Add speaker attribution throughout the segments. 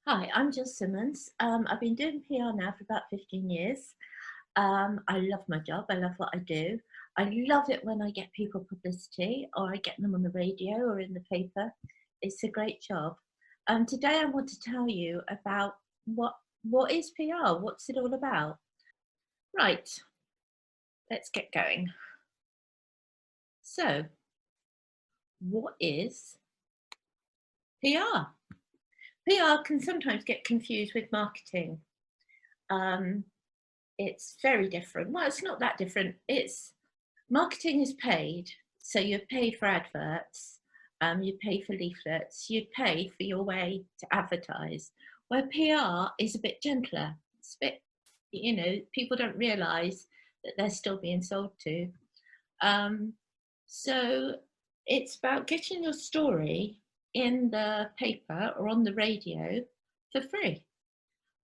Speaker 1: Hi, I'm Gill Simmons. I've been doing PR now for about 15 years. I love my job. I love what I do. I love it when I get people publicity or I get them on the radio or in the paper. It's a great job. Today I want to tell you about what is PR? What's it all about? Right, let's get going. So, what is PR? PR can sometimes get confused with marketing. Um, It's very different. Well, it's not that different. It's marketing is paid. So you pay for adverts, you pay for leaflets, you pay for your way to advertise. Where PR is a bit gentler. It's a bit, people don't realise that they're still being sold to. Um, so it's about getting your story in the paper or on the radio for free,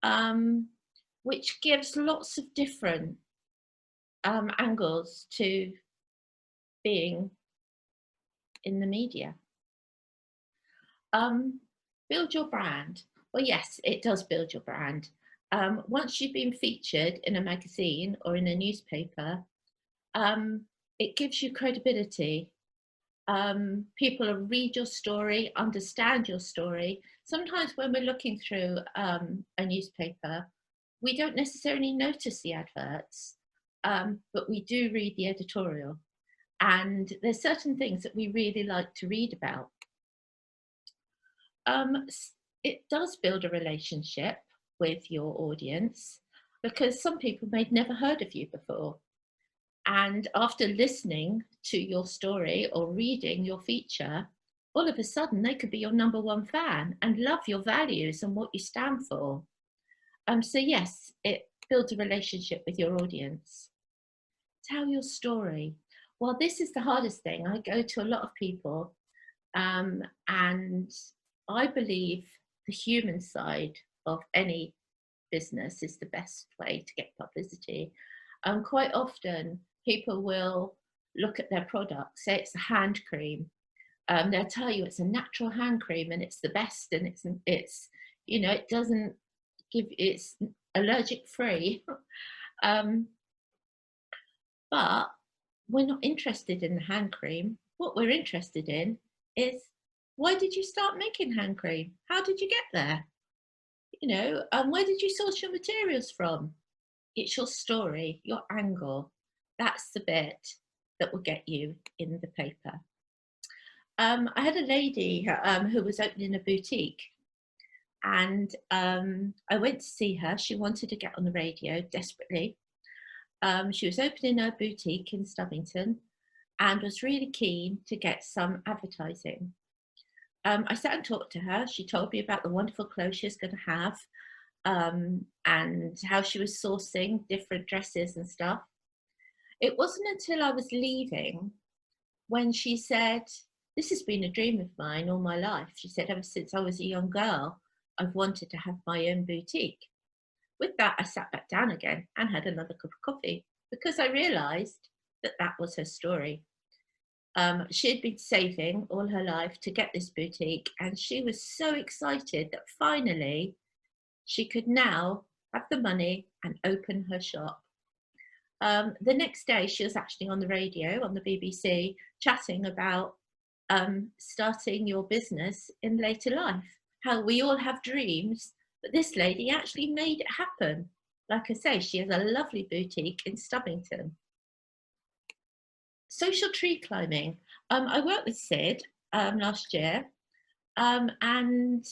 Speaker 1: um, which gives lots of different angles to being in the media. Um, Build your brand. Well, yes, it does build your brand. Once you've been featured in a magazine or in a newspaper, it gives you credibility. People will read your story, understand your story. Sometimes when we're looking through a newspaper, we don't necessarily notice the adverts, but we do read the editorial. And there's certain things that we really like to read about. It does build a relationship with your audience because some people may have never heard of you before. And after listening to your story or reading your feature, all of a sudden they could be your number one fan and love your values and what you stand for. So yes, it builds a relationship with your audience. Tell your story. Well, this is the hardest thing. I go to a lot of people, and I believe the human side of any business is the best way to get publicity. Quite often, people will look at their product, say it's a hand cream. They'll tell you it's a natural hand cream and it's the best, and it's it doesn't give it's allergic free. um, but we're not interested in the hand cream. What we're interested in is, why did you start making hand cream? How did you get there? Where did you source your materials from? It's your story, your angle. That's the bit that will get you in the paper. I had a lady who was opening a boutique, and I went to see her. She wanted to get on the radio desperately. She was opening her boutique in Stubbington and was really keen to get some advertising. I sat and talked to her. She told me about the wonderful clothes she was going to have, and how she was sourcing different dresses and stuff. It wasn't until I was leaving when she said, "This has been a dream of mine all my life." She said, "Ever since I was a young girl, I've wanted to have my own boutique." With that, I sat back down again and had another cup of coffee because I realised that that was her story. She had been saving all her life to get this boutique, and she was so excited that finally she could now have the money and open her shop. The next day, she was actually on the radio on the BBC chatting about starting your business in later life, how we all have dreams, but this lady actually made it happen. Like I say, she has a lovely boutique in Stubbington. Social tree climbing. I worked with Sid last year, and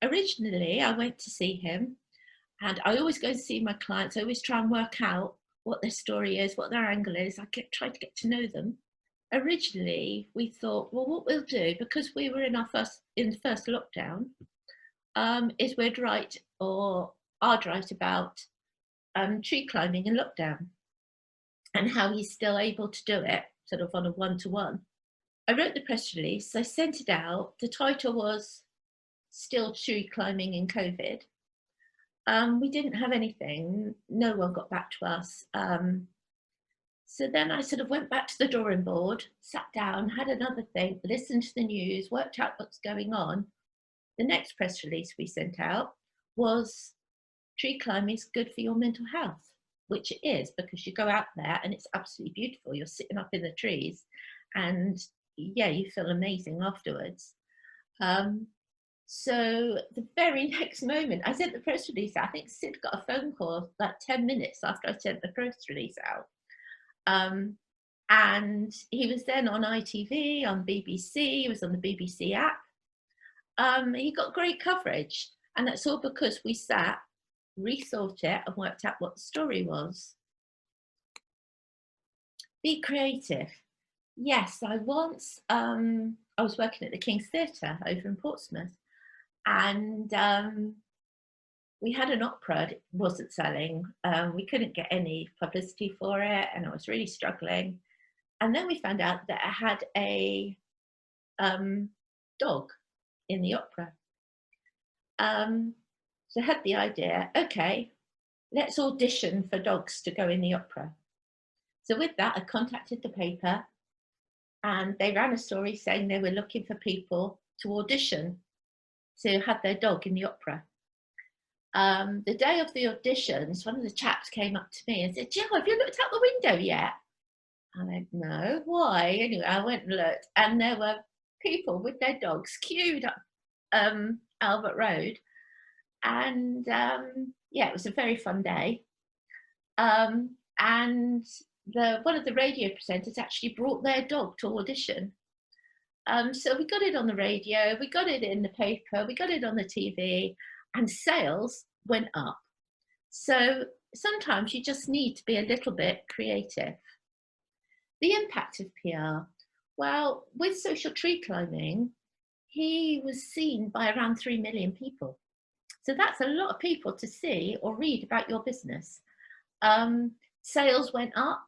Speaker 1: originally I went to see him, and I always go to see my clients. I always try and work out what their story is, what their angle is. Try to get to know them. Originally, we thought, well, what we'll do, because we were in the first lockdown, is I'd write about tree climbing in lockdown and how he's still able to do it, sort of on a one-to-one. I wrote the press release, I sent it out. The title was "Still Tree Climbing in COVID." We didn't have anything. No one got back to us. So then I sort of went back to the drawing board, sat down, had another think, listened to the news, worked out what's going on. The next press release we sent out was tree climbing is good for your mental health, which it is, because you go out there and it's absolutely beautiful. You're sitting up in the trees and yeah, you feel amazing afterwards. So the very next moment I sent the press release out, I think Sid got a phone call like 10 minutes after I sent the press release out. And he was then on ITV, on BBC, he was on the BBC app. He got great coverage, and that's all because we sat, rethought it, and worked out what the story was. Be creative. Yes, I once, I was working at the King's Theatre over in Portsmouth, and we had an opera that wasn't selling. We couldn't get any publicity for it, and I was really struggling. And then we found out that I had a dog in the opera. So I had the idea, okay, let's audition for dogs to go in the opera. So with that, I contacted the paper, and they ran a story saying they were looking for people to audition to have their dog in the opera. The day of the auditions, one of the chaps came up to me and said, Jill, have you looked out the window yet? I went, no, why? Anyway, I went and looked, and there were people with their dogs queued up Albert Road. And yeah, it was a very fun day. And one of the radio presenters actually brought their dog to audition. So we got it on the radio, we got it in the paper, we got it on the TV, and sales went up. So sometimes you just need to be a little bit creative. The impact of PR. Well, with social tree climbing, he was seen by around 3 million people. So that's a lot of people to see or read about your business. Sales went up.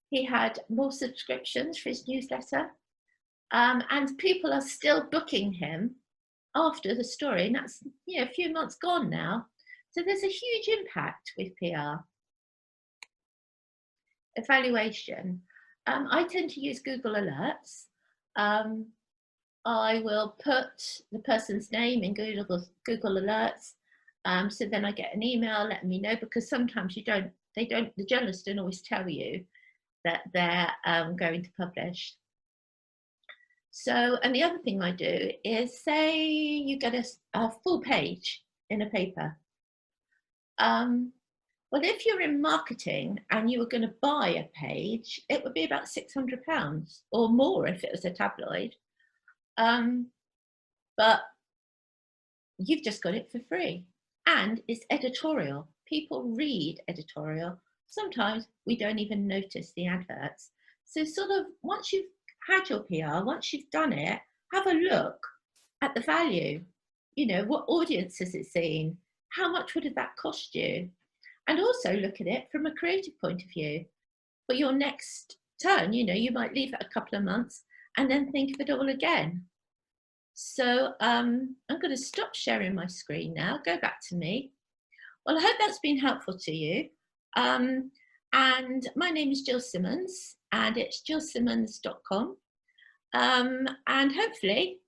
Speaker 1: He had more subscriptions for his newsletter. And people are still booking him after the story. And that's a few months gone now. So there's a huge impact with PR. Evaluation. I tend to use Google Alerts. I will put the person's name in Google Alerts. So then I get an email letting me know, because sometimes the journalists don't always tell you that they're going to publish. So, and the other thing I do is, say you get a full page in a paper. Well, if you're in marketing and you were going to buy a page, it would be about £600 or more if it was a tabloid. But you've just got it for free, and it's editorial. People read editorial. Sometimes we don't even notice the adverts. So sort of once you've had your PR, once you've done it, have a look at the value. What audience has it seen? How much would that cost you? And also look at it from a creative point of view. For your next turn, you might leave it a couple of months and then think of it all again. So I'm going to stop sharing my screen now, go back to me. Well, I hope that's been helpful to you. And my name is Gill Simmons, and it's gillsimmons.com. And hopefully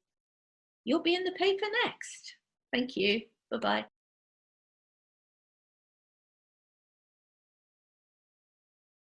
Speaker 1: you'll be in the paper next. Thank you. Bye-bye.